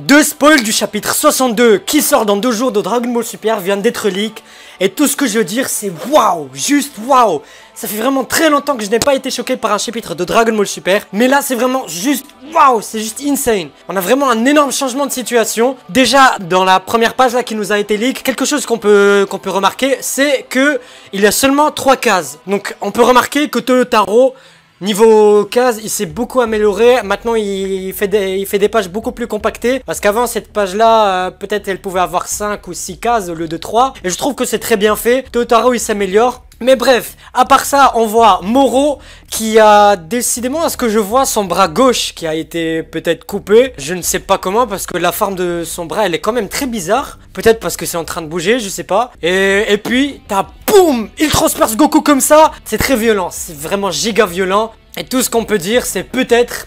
Deux spoils du chapitre 62 qui sort dans 2 jours de Dragon Ball Super vient d'être leak. Et tout ce que je veux dire c'est waouh, juste waouh. Ça fait vraiment très longtemps que je n'ai pas été choqué par un chapitre de Dragon Ball Super. Mais là c'est vraiment juste waouh, c'est juste insane. On a vraiment un énorme changement de situation. Déjà dans la première page là qui nous a été leak, quelque chose qu'on peut remarquer, c'est que il y a seulement 3 cases. Donc on peut remarquer que Toyotaro, niveau case, il s'est beaucoup amélioré. Maintenant, il fait des pages beaucoup plus compactées. Parce qu'avant, cette page-là, peut-être elle pouvait avoir 5 ou 6 cases au lieu de 3. Et je trouve que c'est très bien fait. Totaro, il s'améliore. Mais bref, à part ça, on voit Moro qui a décidément, à ce que je vois, son bras gauche qui a été peut-être coupé. Je ne sais pas comment parce que la forme de son bras, elle est quand même très bizarre. Peut-être parce que c'est en train de bouger, je sais pas. Et puis, t'as boum, il transperce Goku comme ça. C'est très violent, c'est vraiment giga violent. Et tout ce qu'on peut dire, c'est peut-être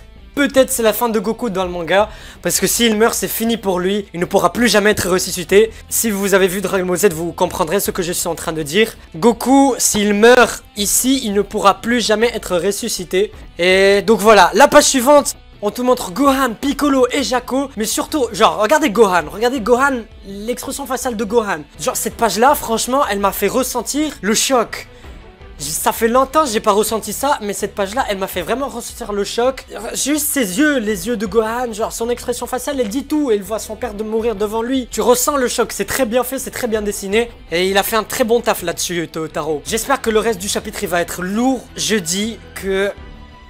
c'est la fin de Goku dans le manga. Parce que s'il meurt, c'est fini pour lui. Il ne pourra plus jamais être ressuscité. Si vous avez vu Dragon Ball Z, vous comprendrez ce que je suis en train de dire. Goku, s'il meurt ici, il ne pourra plus jamais être ressuscité. Et donc voilà, la page suivante, on te montre Gohan, Piccolo et Jaco. Mais surtout, genre, regardez Gohan, l'expression faciale de Gohan. Genre, cette page-là, franchement, elle m'a fait ressentir le choc. Ça fait longtemps que j'ai pas ressenti ça, mais cette page-là, elle m'a fait vraiment ressentir le choc. Juste ses yeux, les yeux de Gohan, genre son expression faciale, elle dit tout. Elle voit son père de mourir devant lui. Tu ressens le choc, c'est très bien fait, c'est très bien dessiné. Et il a fait un très bon taf là-dessus, Totaro. J'espère que le reste du chapitre, il va être lourd. Je dis que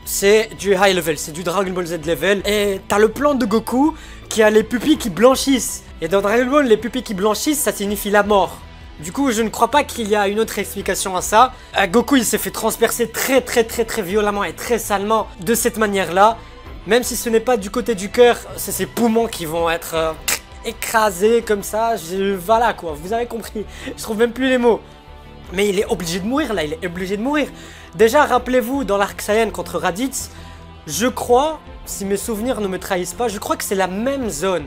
c'est du high level, c'est du Dragon Ball Z level. Et t'as le plan de Goku qui a les pupilles qui blanchissent. Et dans Dragon Ball, les pupilles qui blanchissent, ça signifie la mort. Du coup, je ne crois pas qu'il y a une autre explication à ça. Goku, il s'est fait transpercer très violemment et très salement de cette manière-là. Même si ce n'est pas du côté du cœur, c'est ses poumons qui vont être écrasés comme ça. Voilà quoi, vous avez compris. Je trouve même plus les mots. Mais il est obligé de mourir là, il est obligé de mourir. Déjà, rappelez-vous, dans l'arc Saiyan contre Raditz, je crois, si mes souvenirs ne me trahissent pas, je crois que c'est la même zone.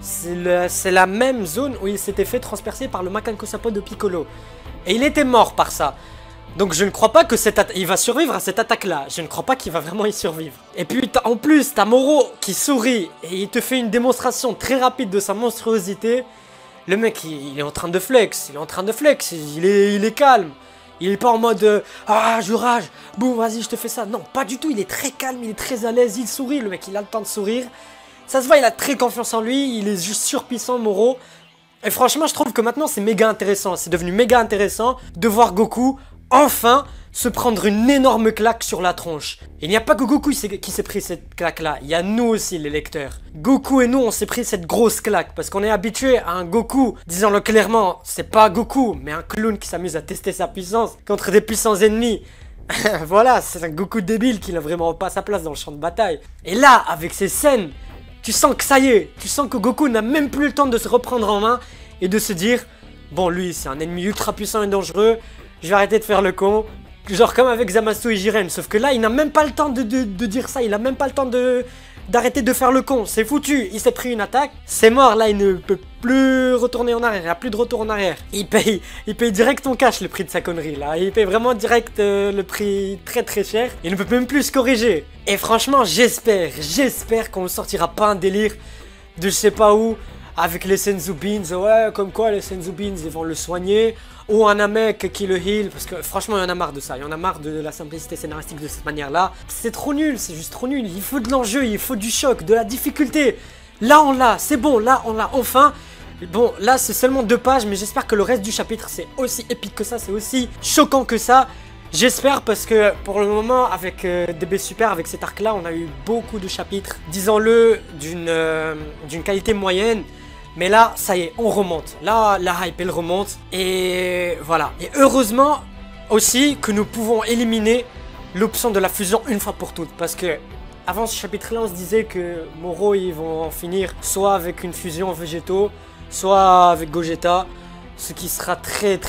C'est la même zone où il s'était fait transpercer par le Makanko Sappo de Piccolo. Et il était mort par ça. Donc je ne crois pas que il va survivre à cette attaque-là. Je ne crois pas qu'il va vraiment y survivre. Et puis en plus, t'as Moro qui sourit et il te fait une démonstration très rapide de sa monstruosité. Le mec, il est en train de flex. Il est calme. Il est pas en mode ah, je rage. Boum, vas-y, je te fais ça. Non, pas du tout. Il est très calme, il est très à l'aise. Il sourit. Le mec, il a le temps de sourire. Ça se voit, il a très confiance en lui, il est juste surpuissant, Moro. Et franchement, je trouve que maintenant, c'est méga intéressant. C'est devenu méga intéressant de voir Goku, enfin, se prendre une énorme claque sur la tronche. Il n'y a pas que Goku qui s'est pris cette claque-là. Il y a nous aussi, les lecteurs. Goku et nous, on s'est pris cette grosse claque. Parce qu'on est habitué à un Goku, disons-le clairement, c'est pas Goku, mais un clown qui s'amuse à tester sa puissance contre des puissants ennemis. Voilà, c'est un Goku débile qui n'a vraiment pas sa place dans le champ de bataille. Et là, avec ces scènes, tu sens que ça y est, tu sens que Goku n'a même plus le temps de se reprendre en main et de se dire bon, lui c'est un ennemi ultra puissant et dangereux, je vais arrêter de faire le con. Genre comme avec Zamasu et Jiren, sauf que là il n'a même pas le temps de dire ça, il n'a même pas le temps d'arrêter de faire le con, c'est foutu, il s'est pris une attaque, c'est mort, là il ne peut plus retourner en arrière, il n'y a plus de retour en arrière. Il paye direct en cash le prix de sa connerie là, il paye vraiment direct le prix très cher, il ne peut même plus se corriger. Et franchement j'espère qu'on ne sortira pas un délire de je sais pas où, avec les Senzu Beans, ouais comme quoi les Senzu Beans ils vont le soigner, ou un mec qui le heal, parce que franchement il y en a marre de ça, il y en a marre de la simplicité scénaristique de cette manière là. C'est trop nul, c'est juste trop nul, il faut de l'enjeu, il faut du choc, de la difficulté. Là on l'a, c'est bon, là on l'a enfin. Bon là c'est seulement 2 pages, mais j'espère que le reste du chapitre c'est aussi épique que ça, c'est aussi choquant que ça. J'espère parce que pour le moment avec DB Super, avec cet arc là, on a eu beaucoup de chapitres, disons-le, d'une qualité moyenne. Mais là, ça y est, on remonte. Là, la hype, elle remonte. Et voilà. Et heureusement aussi que nous pouvons éliminer l'option de la fusion une fois pour toutes. Parce que avant ce chapitre-là, on se disait que Moro, ils vont en finir soit avec une fusion végétaux, soit avec Gogeta. Ce qui sera très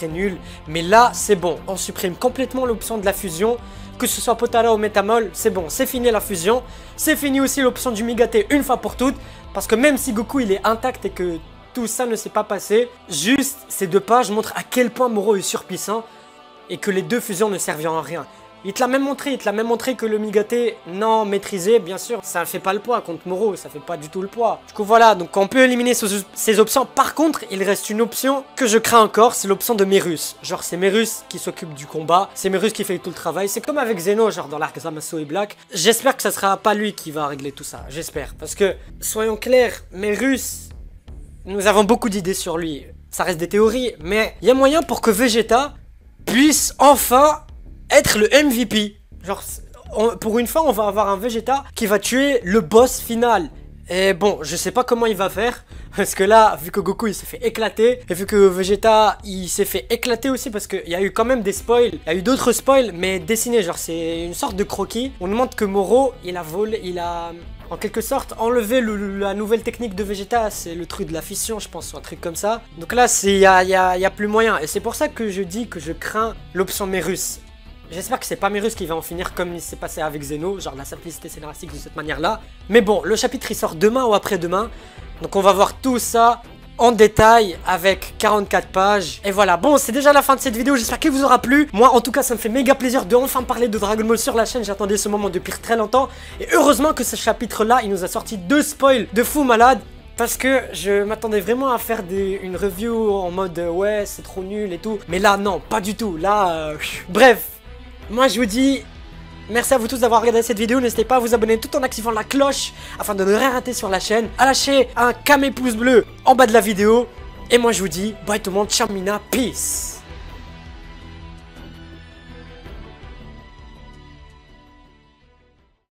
nul. Mais là, c'est bon. On supprime complètement l'option de la fusion. Que ce soit Potara ou Metamol, c'est bon, c'est fini la fusion. C'est fini aussi l'option du Migate une fois pour toutes. Parce que même si Goku il est intact et que tout ça ne s'est pas passé, juste ces 2 pages montrent à quel point Moro est surpuissant et que les 2 fusions ne serviront à rien. Il te l'a même montré que le Migaté non maîtrisé, bien sûr, ça ne fait pas le poids contre Moro, ça fait pas du tout le poids. Du coup voilà, donc on peut éliminer ces options. Par contre, il reste une option que je crains encore, c'est l'option de Merus. Genre c'est Merus qui s'occupe du combat, c'est Merus qui fait tout le travail. C'est comme avec Zeno, genre dans l'arc Zamasu et Black. J'espère que ça sera pas lui qui va régler tout ça, j'espère. Parce que, soyons clairs, Merus, nous avons beaucoup d'idées sur lui. Ça reste des théories, mais il y a moyen pour que Vegeta puisse enfin être le MVP. Genre, pour une fois, on va avoir un Vegeta qui va tuer le boss final. Et bon, je sais pas comment il va faire. Parce que là, vu que Goku il s'est fait éclater, et vu que Vegeta il s'est fait éclater aussi, parce qu'il y a eu quand même des spoils, il y a eu d'autres spoils, mais dessinés, genre c'est une sorte de croquis. On nous montre que Moro, il a volé, il a en quelque sorte enlevé la nouvelle technique de Vegeta, c'est le truc de la fission, je pense, ou un truc comme ça. Donc là, il y a plus moyen, et c'est pour ça que je dis que je crains l'option Merus. J'espère que c'est pas Merus qui va en finir comme il s'est passé avec Zeno, genre la simplicité scénaristique de cette manière-là. Mais bon, le chapitre il sort demain ou après-demain. Donc on va voir tout ça en détail avec 44 pages. Et voilà, bon c'est déjà la fin de cette vidéo, j'espère qu'elle vous aura plu. Moi en tout cas ça me fait méga plaisir de enfin parler de Dragon Ball sur la chaîne, j'attendais ce moment depuis très longtemps. Et heureusement que ce chapitre là, il nous a sorti 2 spoils de fou malade. Parce que je m'attendais vraiment à faire une review en mode ouais c'est trop nul et tout. Mais là non, pas du tout, là bref, moi je vous dis... Merci à vous tous d'avoir regardé cette vidéo, n'hésitez pas à vous abonner tout en activant la cloche afin de ne rien rater sur la chaîne, à lâcher un pouce bleu en bas de la vidéo, et moi je vous dis bye tout le monde, ciao mina, peace.